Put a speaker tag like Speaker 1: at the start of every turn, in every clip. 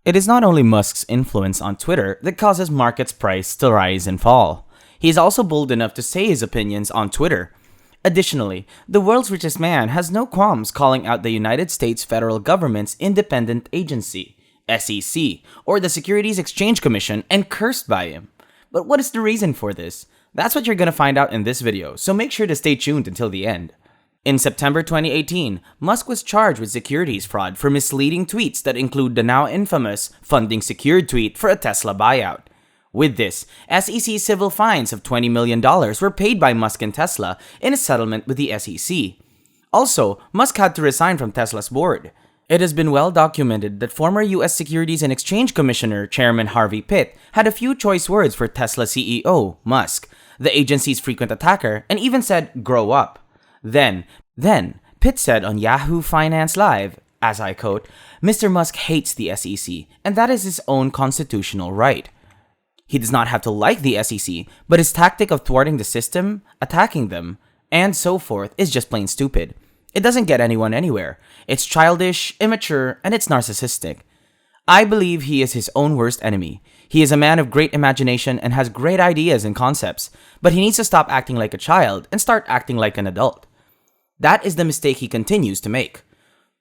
Speaker 1: It is not only Musk's influence on Twitter that causes market's price to rise and fall. He is also bold enough to say his opinions on Twitter. Additionally, the world's richest man has no qualms calling out the United States federal government's independent agency, SEC, or the Securities Exchange Commission, and cursed by him. But what is the reason for this? That's what you're going to find out in this video, so make sure to stay tuned until the end. In September 2018, Musk was charged with securities fraud for misleading tweets that include the now infamous funding secured tweet for a Tesla buyout. With this, SEC civil fines of $20 million were paid by Musk and Tesla in a settlement with the SEC. Also, Musk had to resign from Tesla's board. It has been well documented that former US Securities and Exchange Commissioner Chairman Harvey Pitt had a few choice words for Tesla CEO, Musk, the agency's frequent attacker, and even said, "grow up." Then, Pitt said on Yahoo Finance Live, as I quote, "Mr. Musk hates the SEC, and that is his own constitutional right." He does not have to like the SEC, but his tactic of thwarting the system, attacking them, and so forth is just plain stupid. It doesn't get anyone anywhere. It's childish, immature, and it's narcissistic. I believe he is his own worst enemy. He is a man of great imagination and has great ideas and concepts, but he needs to stop acting like a child and start acting like an adult. That is the mistake he continues to make.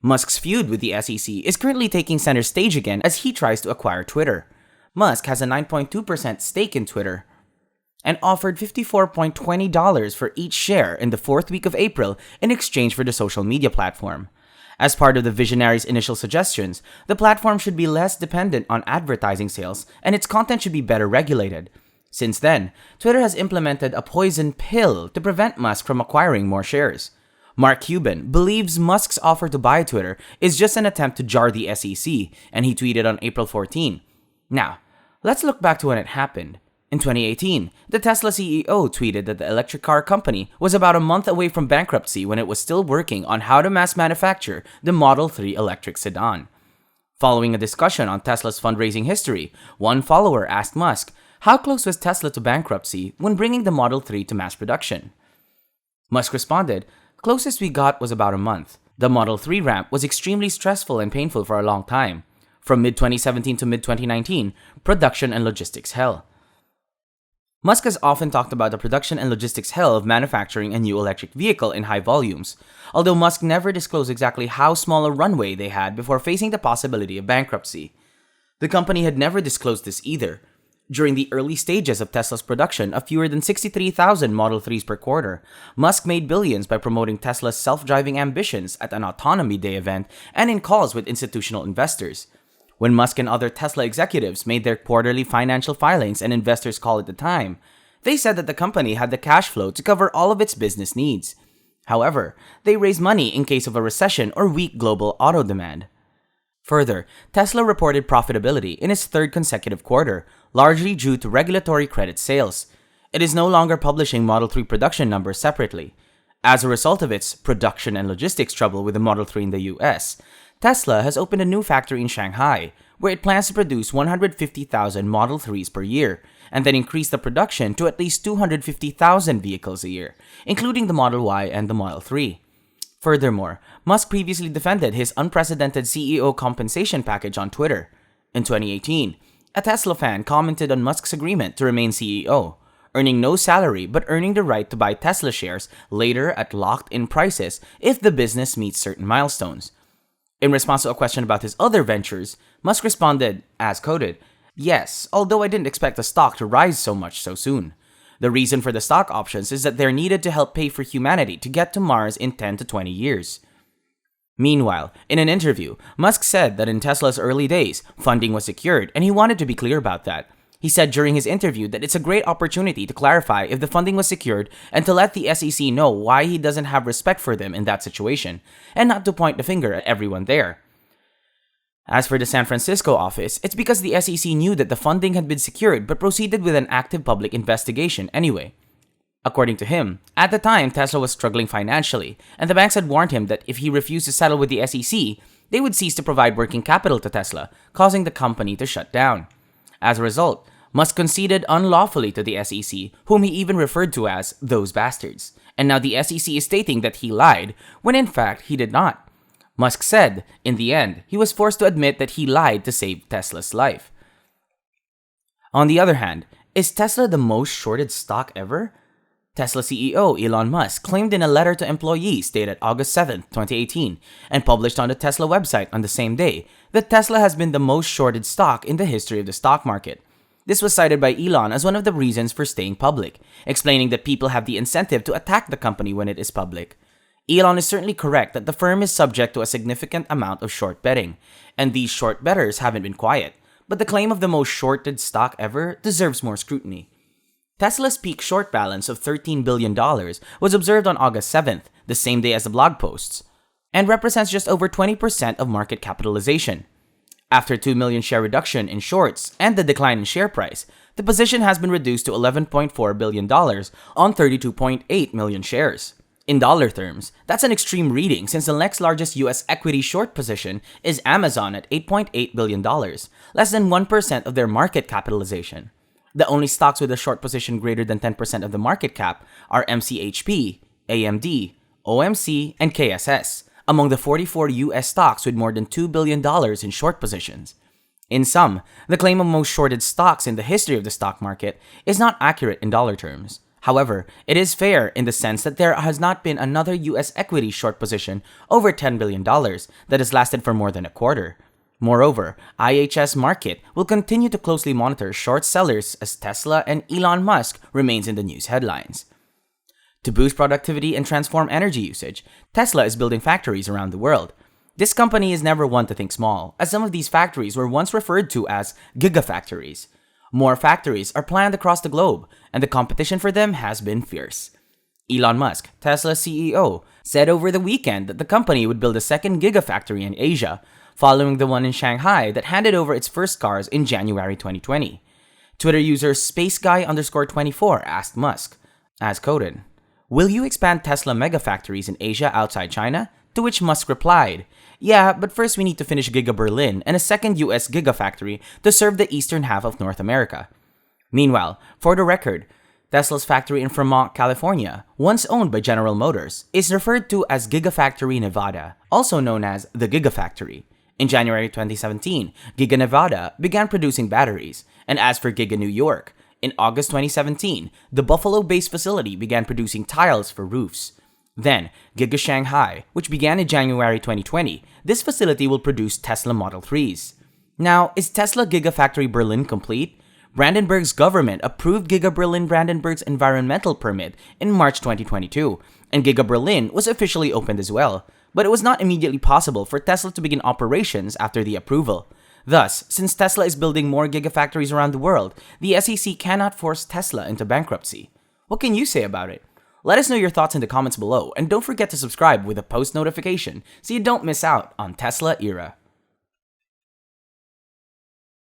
Speaker 1: Musk's feud with the SEC is currently taking center stage again as he tries to acquire Twitter. Musk has a 9.2% stake in Twitter and offered $54.20 for each share in the fourth week of April in exchange for the social media platform. As part of the visionary's initial suggestions, the platform should be less dependent on advertising sales and its content should be better regulated. Since then, Twitter has implemented a poison pill to prevent Musk from acquiring more shares. Mark Cuban believes Musk's offer to buy Twitter is just an attempt to jar the SEC, and he tweeted on April 14. Now, let's look back to when it happened. In 2018, the Tesla CEO tweeted that the electric car company was about a month away from bankruptcy when it was still working on how to mass manufacture the Model 3 electric sedan. Following a discussion on Tesla's fundraising history, one follower asked Musk, how close was Tesla to bankruptcy when bringing the Model 3 to mass production? Musk responded, "Closest we got was about a month. The Model 3 ramp was extremely stressful and painful for a long time. From mid-2017 to mid-2019, production and logistics hell." Musk has often talked about the production and logistics hell of manufacturing a new electric vehicle in high volumes, although Musk never disclosed exactly how small a runway they had before facing the possibility of bankruptcy. The company had never disclosed this either. During the early stages of Tesla's production of fewer than 63,000 Model 3s per quarter, Musk made billions by promoting Tesla's self-driving ambitions at an Autonomy Day event and in calls with institutional investors. When Musk and other Tesla executives made their quarterly financial filings and investors' call at the time, they said that the company had the cash flow to cover all of its business needs. However, they raised money in case of a recession or weak global auto demand. Further, Tesla reported profitability in its third consecutive quarter, largely due to regulatory credit sales. It is no longer publishing Model 3 production numbers separately. As a result of its production and logistics trouble with the Model 3 in the US, Tesla has opened a new factory in Shanghai, where it plans to produce 150,000 Model 3s per year, and then increase the production to at least 250,000 vehicles a year, including the Model Y and the Model 3. Furthermore, Musk previously defended his unprecedented CEO compensation package on Twitter. In 2018, a Tesla fan commented on Musk's agreement to remain CEO, earning no salary but earning the right to buy Tesla shares later at locked-in prices if the business meets certain milestones. In response to a question about his other ventures, Musk responded, as quoted, "Yes, although I didn't expect the stock to rise so much so soon. The reason for the stock options is that they're needed to help pay for humanity to get to Mars in 10 to 20 years. Meanwhile, in an interview, Musk said that in Tesla's early days, funding was secured and he wanted to be clear about that. He said during his interview that it's a great opportunity to clarify if the funding was secured and to let the SEC know why he doesn't have respect for them in that situation, and not to point the finger at everyone there. As for the San Francisco office, it's because the SEC knew that the funding had been secured but proceeded with an active public investigation anyway. According to him, at the time Tesla was struggling financially, and the banks had warned him that if he refused to settle with the SEC, they would cease to provide working capital to Tesla, causing the company to shut down. As a result, Musk conceded unlawfully to the SEC, whom he even referred to as those bastards, and now the SEC is stating that he lied, when in fact he did not. Musk said, in the end, he was forced to admit that he lied to save Tesla's life. On the other hand, is Tesla the most shorted stock ever? Tesla CEO Elon Musk claimed in a letter to employees dated August 7, 2018, and published on the Tesla website on the same day, that Tesla has been the most shorted stock in the history of the stock market. This was cited by Elon as one of the reasons for staying public, explaining that people have the incentive to attack the company when it is public. Elon is certainly correct that the firm is subject to a significant amount of short betting, and these short bettors haven't been quiet, but the claim of the most shorted stock ever deserves more scrutiny. Tesla's peak short balance of $13 billion was observed on August 7th, the same day as the blog posts, and represents just over 20% of market capitalization. After 2 million share reduction in shorts and the decline in share price, the position has been reduced to $11.4 billion on 32.8 million shares. In dollar terms, that's an extreme reading since the next largest US equity short position is Amazon at $8.8 billion, less than 1% of their market capitalization. The only stocks with a short position greater than 10% of the market cap are MCHP, AMD, OMC, and KSS, among the 44 US stocks with more than $2 billion in short positions. In sum, the claim of most shorted stocks in the history of the stock market is not accurate in dollar terms. However, it is fair in the sense that there has not been another US equity short position over $10 billion that has lasted for more than a quarter. Moreover, IHS Markit will continue to closely monitor short sellers as Tesla and Elon Musk remains in the news headlines. To boost productivity and transform energy usage, Tesla is building factories around the world. This company is never one to think small, as some of these factories were once referred to as gigafactories. More factories are planned across the globe, and the competition for them has been fierce. Elon Musk, Tesla's CEO, said over the weekend that the company would build a second gigafactory in Asia, following the one in Shanghai that handed over its first cars in January 2020. Twitter user SpaceGuy_24 asked Musk, as quoted, "Will you expand Tesla megafactories in Asia outside China?" To which Musk replied, "Yeah, but first we need to finish Giga Berlin and a second US gigafactory to serve the eastern half of North America." Meanwhile, for the record, Tesla's factory in Fremont, California, once owned by General Motors, is referred to as Gigafactory Nevada, also known as the Gigafactory. In January 2017, Giga Nevada began producing batteries, and as for Giga New York, in August 2017, the Buffalo-based facility began producing tiles for roofs. Then, Giga Shanghai, which began in January 2020, this facility will produce Tesla Model 3s. Now, is Tesla Gigafactory Berlin complete? Brandenburg's government approved Giga Berlin Brandenburg's environmental permit in March 2022, and Giga Berlin was officially opened as well. But it was not immediately possible for Tesla to begin operations after the approval. Thus, since Tesla is building more gigafactories around the world, the SEC cannot force Tesla into bankruptcy. What can you say about it? Let us know your thoughts in the comments below, and don't forget to subscribe with a post notification so you don't miss out on Tesla Era.